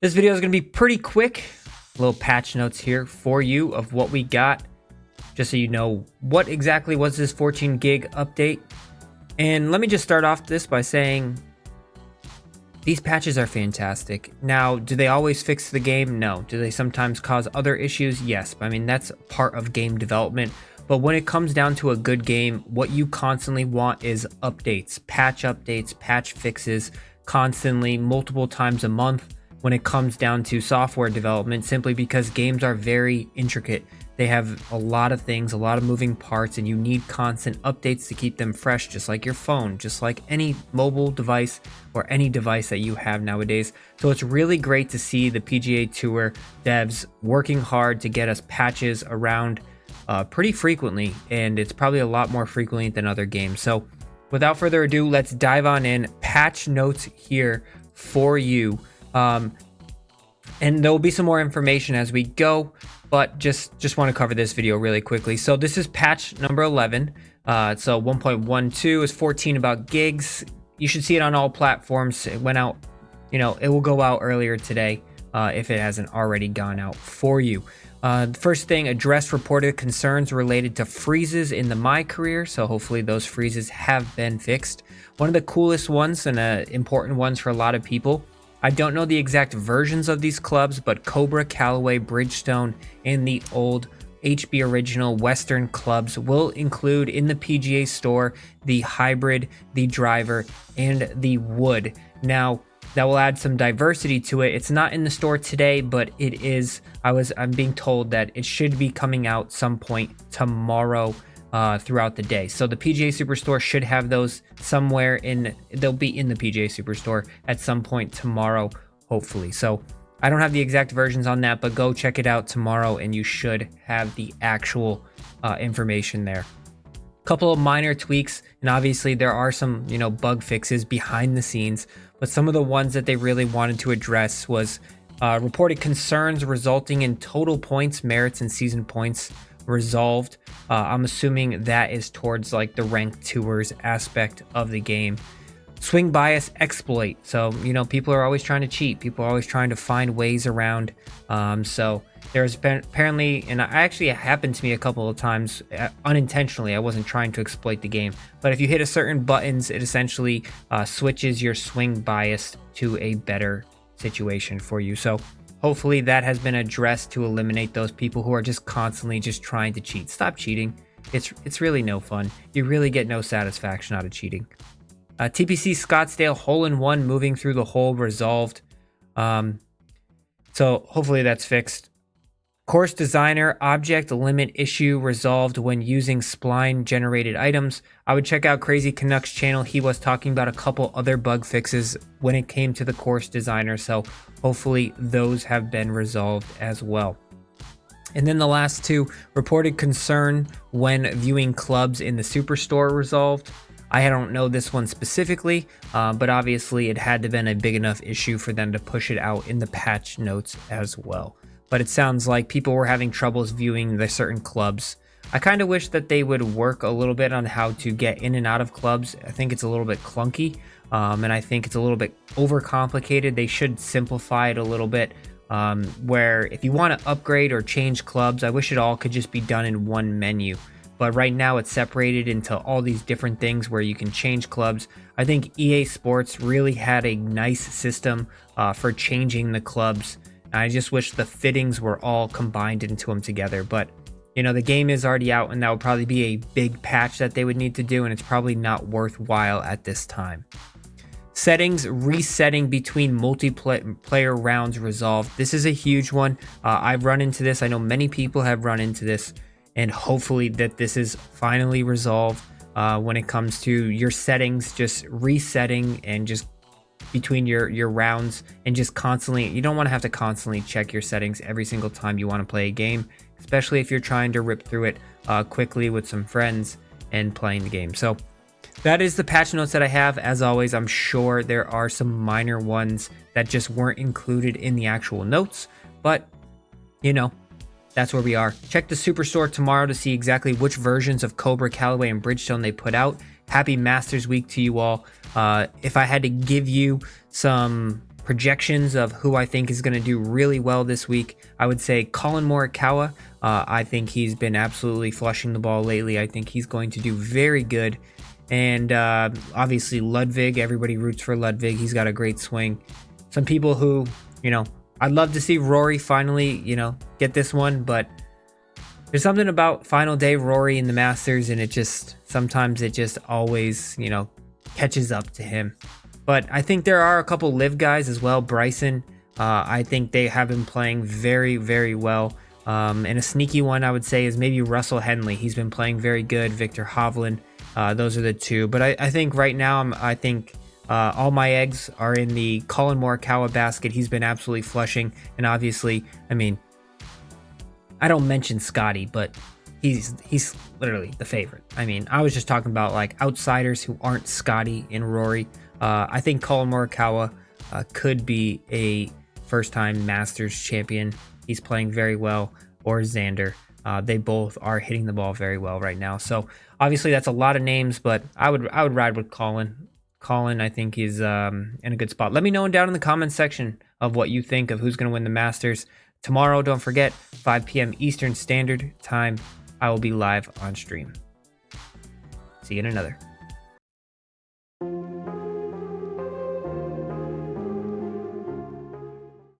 This video is going to be pretty quick. Little patch notes here for you of what we got, just so you know what exactly was this 14 gig update. And let me just start off this by saying these patches are fantastic. Now, do they always fix the game? No. Do they sometimes cause other issues? Yes. I mean, that's part of game development. But when it comes down to a good game, what you constantly want is updates, patch fixes, constantly, multiple times a month when it comes down to software development, simply because games are very intricate. They have a lot of things, a lot of moving parts, and you need constant updates to keep them fresh, just like your phone, just like any mobile device or any device that you have nowadays. So it's really great to see the PGA Tour devs working hard to get us patches around pretty frequently, and it's probably a lot more frequently than other games. So without further ado, let's dive on in. Patch notes here for you. And there will be some more information as we go, but just want to cover this video really quickly. So this is patch number 11. So 1.12 is 14 about gigs. You should see it on all platforms. It went out, it will go out earlier today if it hasn't already gone out for you. The first thing, address reported concerns related to freezes in the MyCareer. So hopefully those freezes have been fixed. One of the coolest ones and important ones for a lot of people, I don't know the exact versions of these clubs, but Cobra, Callaway, Bridgestone, and the old HB Original Western clubs will include in the PGA store the hybrid, the driver, and the wood. Now, that will add some diversity to it. It's not in the store today, but it is. I'm being told that it should be coming out some point tomorrow throughout the day. So the PGA Superstore should have those somewhere they'll be in the PGA Superstore at some point tomorrow, hopefully. So I don't have the exact versions on that, but go check it out tomorrow and you should have the actual information there. Couple of minor tweaks, and obviously there are some bug fixes behind the scenes, but some of the ones that they really wanted to address was reported concerns resulting in total points, merits, and season points resolved. I'm assuming that is towards like the ranked tours aspect of the game. Swing bias exploit. So people are always trying to cheat. People are always trying to find ways around. So there's been apparently, and actually it happened to me a couple of times unintentionally. I wasn't trying to exploit the game, but if you hit a certain buttons, it essentially switches your swing bias to a better situation for you. So hopefully that has been addressed to eliminate those people who are just constantly just trying to cheat. Stop cheating. It's really no fun. You really get no satisfaction out of cheating. TPC Scottsdale hole-in-one moving through the hole resolved. So hopefully that's fixed. Course designer object limit issue resolved when using spline generated items. I would check out Crazy Canucks channel. He was talking about a couple other bug fixes when it came to the course designer. So hopefully those have been resolved as well. And then the last two, reported concern when viewing clubs in the Superstore resolved. I don't know this one specifically, but obviously it had to have been a big enough issue for them to push it out in the patch notes as well. But it sounds like people were having troubles viewing the certain clubs. I kind of wish that they would work a little bit on how to get in and out of clubs. I think it's a little bit clunky, and I think it's a little bit overcomplicated. They should simplify it a little bit, where if you want to upgrade or change clubs, I wish it all could just be done in one menu. But right now it's separated into all these different things where you can change clubs. I think EA Sports really had a nice system for changing the clubs. I just wish the fittings were all combined into them together. But, the game is already out, and that would probably be a big patch that they would need to do, and it's probably not worthwhile at this time. Settings resetting between multiplayer rounds resolved. This is a huge one. I've run into this. I know many people have run into this, and hopefully that this is finally resolved when it comes to your settings, just resetting and just between your rounds, and just constantly, you don't want to have to constantly check your settings every single time you want to play a game, especially if you're trying to rip through it quickly with some friends and playing the game. So that is the patch notes that I have. As always, I'm sure there are some minor ones that just weren't included in the actual notes, but that's where we are. Check the Superstore tomorrow to see exactly which versions of Cobra, Callaway, and Bridgestone they put out. Happy Masters Week to you all. If I had to give you some projections of who I think is going to do really well this week, I would say Collin Morikawa. I think he's been absolutely flushing the ball lately. I think he's going to do very good. And obviously Ludwig, everybody roots for Ludwig. He's got a great swing. Some people who, I'd love to see Rory finally, get this one, but there's something about final day Rory in the Masters, and sometimes it just always, catches up to him. But I think there are a couple live guys as well. Bryson, I think they have been playing very, very well. And a sneaky one I would say is maybe Russell Henley. He's been playing very good. Victor Hovland, those are the two. But I think right now, I think all my eggs are in the Collin Morikawa basket. He's been absolutely flushing. And obviously, I don't mention Scotty, but he's literally the favorite. I was just talking about like outsiders who aren't Scotty and Rory. I think Collin Morikawa could be a first-time Masters champion. He's playing very well, or Xander. They both are hitting the ball very well right now. So obviously that's a lot of names, but I would ride with Collin. Collin, I think, is in a good spot. Let me know down in the comments section of what you think of who's going to win the Masters. Tomorrow, don't forget, 5 p.m. Eastern Standard Time, I will be live on stream. See you in another.